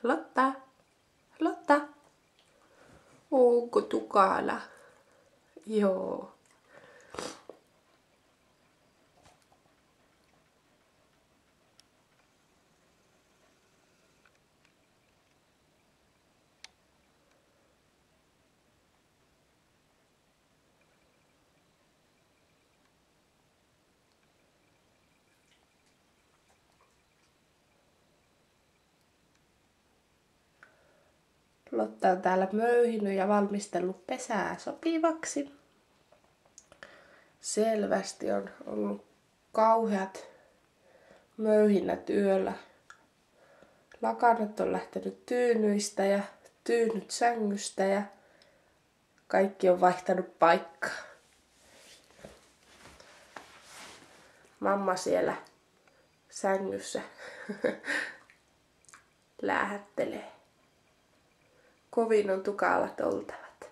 Lotta, Lotta, onko tukala? Joo. Lotta on täällä möyhinyt ja valmistellut pesää sopivaksi. Selvästi on ollut kauheat möyhinnät yöllä. Lakanat on lähtenyt tyynyistä ja tyynyt sängystä ja kaikki on vaihtanut paikkaa. Mamma siellä sängyssä läähättelee. Kovin on tukalat oltavat.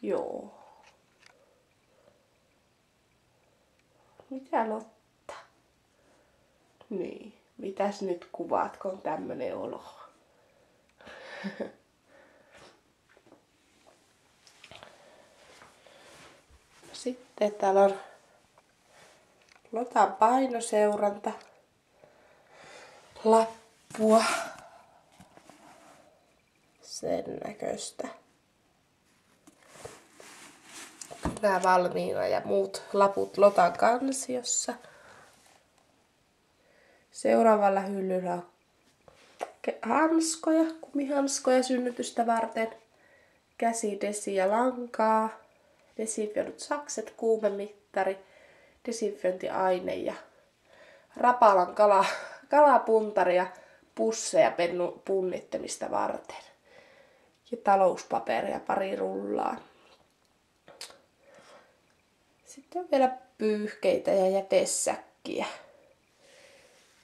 Joo. Mitä Lotta? Niin, mitäs nyt kuvaat, kun on tämmönen olo? Sitten täällä on Lotan painoseuranta, lappua, sen näköistä. Nämä valmiina ja muut laput Lotan kansiossa. Seuraavalla hyllyllä on hanskoja, kumihanskoja synnytystä varten, käsidesi ja lankaa, desinfioidut sakset, kuumemittari, desinfiointiaine ja Rapalan kalapuntari ja pusseja pennun punnittamista varten. Ja talouspaperia pari rullaa. Sitten on vielä pyyhkeitä ja jätesäkkiä.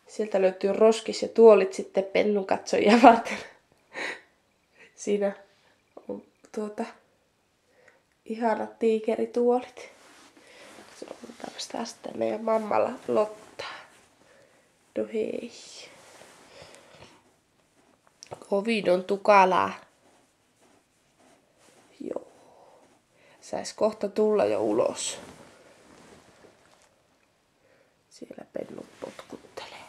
Sieltä löytyy roskis ja tuolit sitten pennun katsojia varten. Siinä on ihanat tiikerituolit. Se on tämmöistä sitten meidän mammalla Lottaa. No hei. Kovin on tukalaa. Joo. Sais kohta tulla jo ulos. Siellä pennut potkuttelee.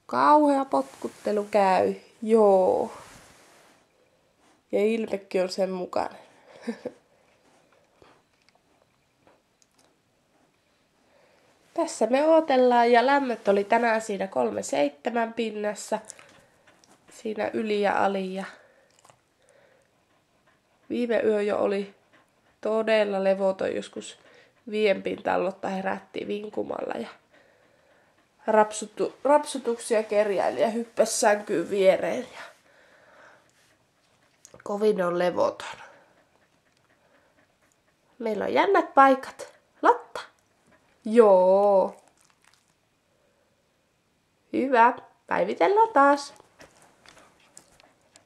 Kauhea potkuttelu käy. Joo. Ja ilmekin on sen mukainen. Tässä me odotellaan ja lämmöt oli tänään siinä 3,7 pinnassa. Siinä yli ja ali. Ja viime yö jo oli todella levoton, joskus 5 pintaan Lotta herättiin vinkumalla ja rapsutuksia kerjäili ja hyppäsi sänkyyn viereen. Ja kovin on levoton. Meillä on jännät paikat. Lotta? Joo. Hyvä. Päivitellään taas.